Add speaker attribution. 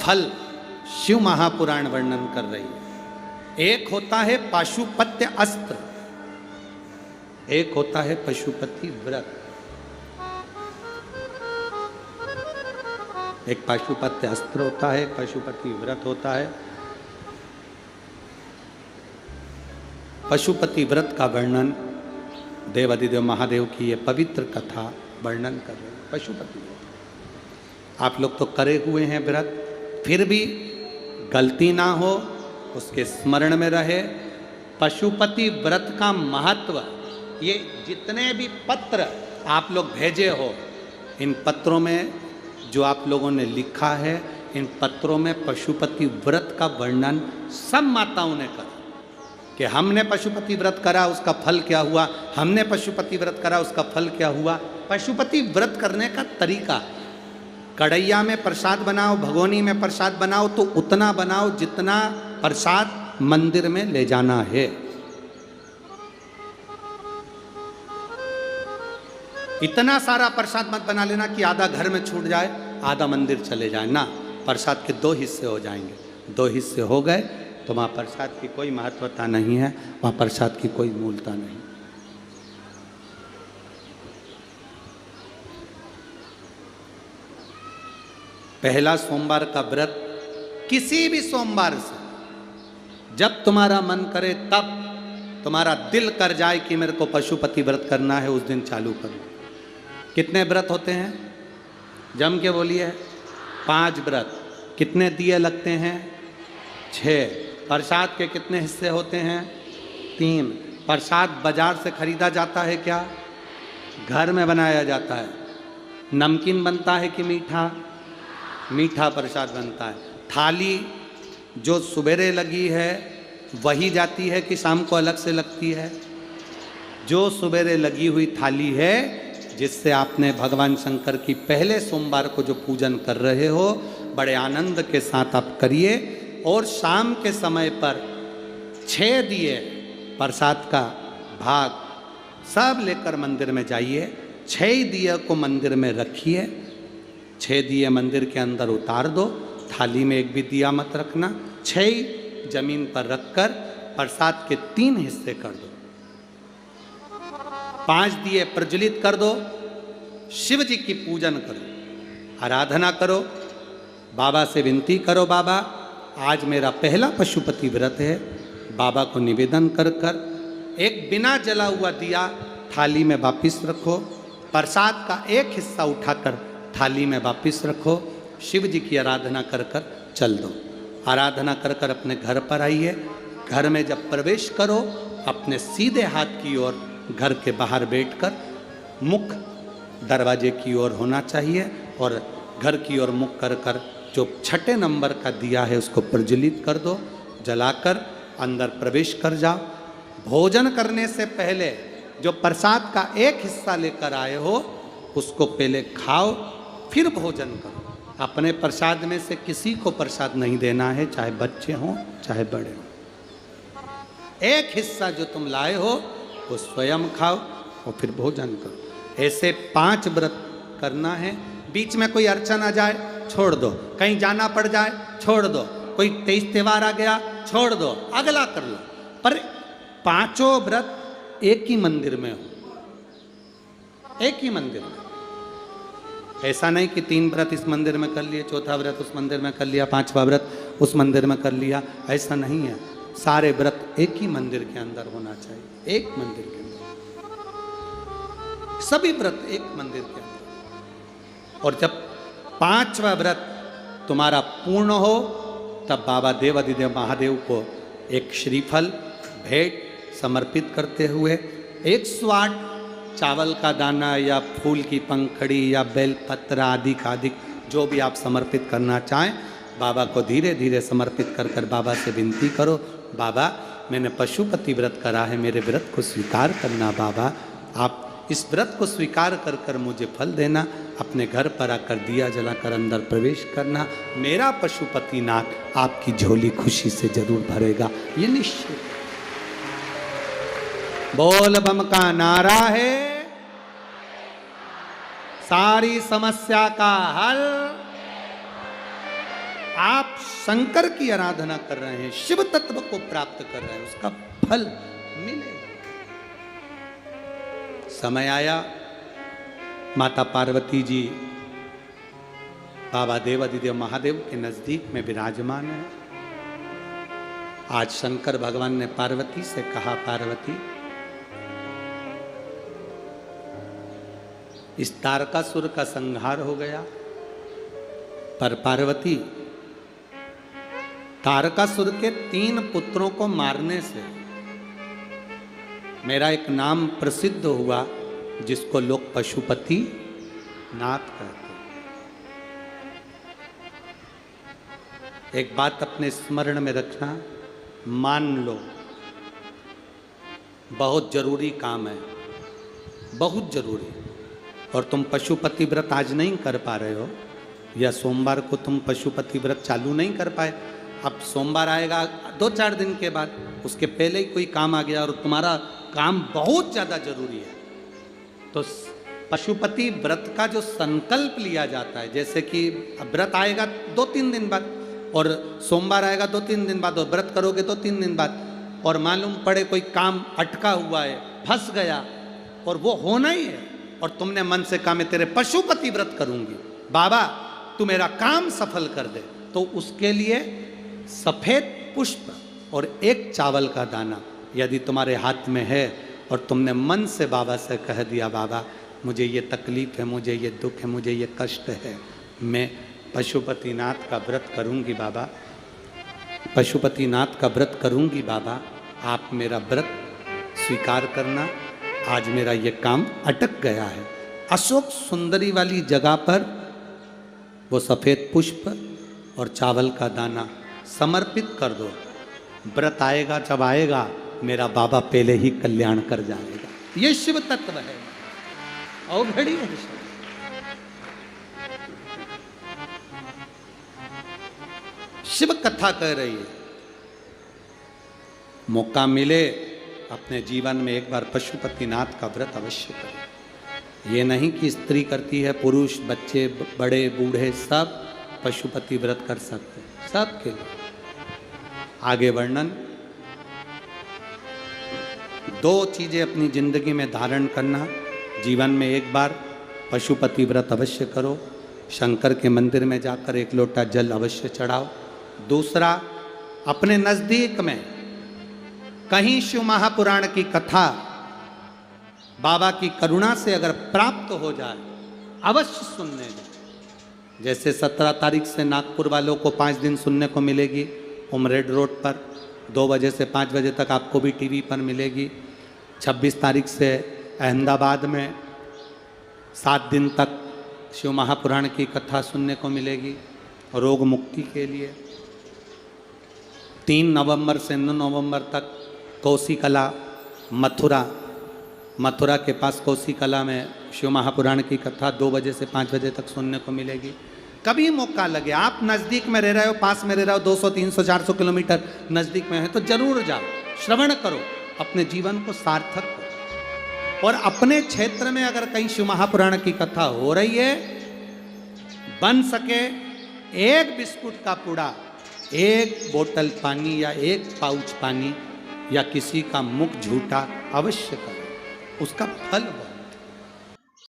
Speaker 1: फल शिव महापुराण वर्णन कर रही है। एक होता है पाशुपत्य अस्त्र, एक होता है पशुपति व्रत। एक पाशुपत्य अस्त्र होता है, एक पशुपति व्रत होता है। पशुपति व्रत का वर्णन देवादिदेव महादेव की ये पवित्र कथा वर्णन कर रहे हैं। पशुपति व्रत आप लोग तो करे हुए हैं व्रत, फिर भी गलती ना हो, उसके स्मरण में रहे। पशुपति व्रत का महत्व, ये जितने भी पत्र आप लोग भेजे हो, इन पत्रों में जो आप लोगों ने लिखा है, इन पत्रों में पशुपति व्रत का वर्णन सब माताओं ने करा कि हमने पशुपति व्रत करा उसका फल क्या हुआ, हमने पशुपति व्रत करा उसका फल क्या हुआ। पशुपति व्रत करने का तरीका, कढ़ैया में प्रसाद बनाओ, भगोनी में प्रसाद बनाओ तो उतना बनाओ जितना प्रसाद मंदिर में ले जाना है। इतना सारा प्रसाद मत बना लेना कि आधा घर में छूट जाए, आधा मंदिर चले जाए ना। प्रसाद के 2 हिस्से हो जाएंगे, 2 हिस्से हो गए तो वहाँ प्रसाद की कोई महत्वता नहीं है, वहाँ प्रसाद की कोई मूलता नहीं। पहला सोमवार का व्रत किसी भी सोमवार से जब तुम्हारा मन करे, तब तुम्हारा दिल कर जाए कि मेरे को पशुपति व्रत करना है, उस दिन चालू करो। कितने व्रत होते हैं? जम के बोलिए। 5 व्रत। कितने दिए लगते हैं? 6। प्रसाद के कितने हिस्से होते हैं? 3। प्रसाद बाजार से खरीदा जाता है क्या? घर में बनाया जाता है। नमकीन बनता है कि मीठा? मीठा प्रसाद बनता है। थाली जो सुबेरे लगी है वही जाती है कि शाम को अलग से लगती है? जो सुबेरे लगी हुई थाली है, जिससे आपने भगवान शंकर की पहले सोमवार को जो पूजन कर रहे हो, बड़े आनंद के साथ आप करिए। और शाम के समय पर 6 दिए प्रसाद का भाग सब लेकर मंदिर में जाइए। 6 दिए को मंदिर में रखिए। 6 दिए मंदिर के अंदर उतार दो, थाली में एक भी दिया मत रखना। 6 जमीन पर रखकर प्रसाद के 3 हिस्से कर दो। 5 दिए प्रज्वलित कर दो। शिव जी की पूजन करो, आराधना करो, बाबा से विनती करो, बाबा आज मेरा पहला पशुपति व्रत है। बाबा को निवेदन कर कर एक बिना जला हुआ दिया थाली में वापिस रखो। प्रसाद का एक हिस्सा उठाकर थाली में वापिस रखो। शिव जी की आराधना कर कर चल दो। आराधना कर कर अपने घर पर आइए। घर में जब प्रवेश करो, अपने सीधे हाथ की ओर घर के बाहर बैठकर मुख दरवाजे की ओर होना चाहिए और घर की ओर मुख कर कर जो 6 नंबर का दिया है उसको प्रज्वलित कर दो। जलाकर अंदर प्रवेश कर जाओ। भोजन करने से पहले जो प्रसाद का एक हिस्सा लेकर आए हो उसको पहले खाओ, फिर भोजन करो। अपने प्रसाद में से किसी को प्रसाद नहीं देना है, चाहे बच्चे हों चाहे बड़े हों। एक हिस्सा जो तुम लाए हो वो स्वयं खाओ और फिर भोजन करो। ऐसे 5 व्रत करना है। बीच में कोई अड़चन आ जाए छोड़ दो, कहीं जाना पड़ जाए छोड़ दो, कोई 23 त्योहार आ गया छोड़ दो, अगला कर लो। पर 5 व्रत एक ही मंदिर में हो, एक ही मंदिर में। ऐसा नहीं कि 3 व्रत इस मंदिर में कर लिए, 4था व्रत उस मंदिर में कर लिया, 5वां व्रत उस मंदिर में कर लिया, ऐसा नहीं है। सारे व्रत एक ही मंदिर के अंदर होना चाहिए, एक मंदिर के अंदर, सभी व्रत एक मंदिर के अंदर। और जब 5वां व्रत तुम्हारा पूर्ण हो तब बाबा देवादिदेव महादेव को एक श्रीफल भेंट समर्पित करते हुए 108 चावल का दाना या फूल की पंखड़ी या बेलपत्र आदि का अधिक जो भी आप समर्पित करना चाहें, बाबा को धीरे धीरे समर्पित कर कर बाबा से विनती करो, बाबा मैंने पशुपति व्रत करा है, मेरे व्रत को स्वीकार करना। बाबा आप इस व्रत को स्वीकार कर कर मुझे फल देना। अपने घर पर आकर दिया जलाकर अंदर प्रवेश करना। मेरा पशुपति नाथ आपकी झोली खुशी से जरूर भरेगा, ये निश्चित। बोल बम का नारा है, सारी समस्या का हल आप शंकर की आराधना कर रहे हैं, शिव तत्व को प्राप्त कर रहे हैं, उसका फल मिलेगा। समय आया, माता पार्वती जी बाबा देवाधिदेव महादेव के नजदीक में विराजमान है। आज शंकर भगवान ने पार्वती से कहा, पार्वती इस तारकासुर का संहार हो गया, पर पार्वती तारकासुर के 3 पुत्रों को मारने से मेरा एक नाम प्रसिद्ध हुआ, जिसको लोग पशुपति नाथ कहते। एक बात अपने स्मरण में रखना, मान लो बहुत जरूरी काम है, बहुत जरूरी, और तुम पशुपति व्रत आज नहीं कर पा रहे हो, या सोमवार को तुम पशुपति व्रत चालू नहीं कर पाए, अब सोमवार आएगा 2-4 दिन के बाद, उसके पहले ही कोई काम आ गया और तुम्हारा काम बहुत ज़्यादा जरूरी है, तो पशुपति व्रत का जो संकल्प लिया जाता है, जैसे कि व्रत आएगा 2-3 दिन बाद, और सोमवार आएगा 2-3 दिन बाद, और व्रत करोगे 2-3 दिन बाद, और मालूम पड़े कोई काम अटका हुआ है, फंस गया, और वो होना ही है, और तुमने मन से कहा मैं तेरे पशुपति व्रत करूंगी, बाबा तू मेरा काम सफल कर दे, तो उसके लिए सफेद पुष्प और एक चावल का दाना यदि तुम्हारे हाथ में है, और तुमने मन से बाबा से कह दिया, बाबा मुझे ये तकलीफ है, मुझे ये दुख है, मुझे ये कष्ट है, मैं पशुपतिनाथ का व्रत करूंगी बाबा, पशुपतिनाथ का व्रत करूंगी बाबा, आप मेरा व्रत स्वीकार करना, आज मेरा ये काम अटक गया है। अशोक सुंदरी वाली जगह पर वो सफ़ेद पुष्प और चावल का दाना समर्पित कर दो, व्रत आएगा जब आएगा, मेरा बाबा पहले ही कल्याण कर जाएगा। ये शिव तत्व है, अवघड़ी है। शिव कथा कह रही है, मौका मिले अपने जीवन में एक बार पशुपतिनाथ का व्रत अवश्य करें। ये नहीं कि स्त्री करती है, पुरुष, बच्चे, बड़े बूढ़े सब पशुपति व्रत कर सकते हैं, सब के लिए। आगे वर्णन, 2 चीजें अपनी जिंदगी में धारण करना, जीवन में एक बार पशुपति व्रत अवश्य करो, शंकर के मंदिर में जाकर 1 लोटा जल अवश्य चढ़ाओ। दूसरा, अपने नजदीक में कहीं शिव महापुराण की कथा बाबा की करुणा से अगर प्राप्त हो जाए, अवश्य सुनने में। जैसे 17 तारीख से नागपुर वालों को 5 दिन सुनने को मिलेगी उमरेड रोड पर, 2 बजे से 5 बजे तक आपको भी टीवी पर मिलेगी। 26 तारीख से अहमदाबाद में 7 दिन तक शिव महापुराण की कथा सुनने को मिलेगी रोग मुक्ति के लिए। 3 नवंबर से 9 नवंबर तक कोसी कला मथुरा के पास कोसी कला में शिव महापुराण की कथा 2 बजे से 5 बजे तक सुनने को मिलेगी। कभी मौका लगे, आप नज़दीक में रह रहे हो, पास में रह रहे हो, 200, 300, 400 किलोमीटर नज़दीक में है, तो जरूर जाओ, श्रवण करो, अपने जीवन को सार्थक करो। और अपने क्षेत्र में अगर कहीं शिव महापुराण की कथा हो रही है, बन सके 1 बिस्कुट का पूड़ा, 1 बोतल पानी या 1 पाउच पानी या किसी का मुख झूठा अवश्य करो, उसका फल बहुत।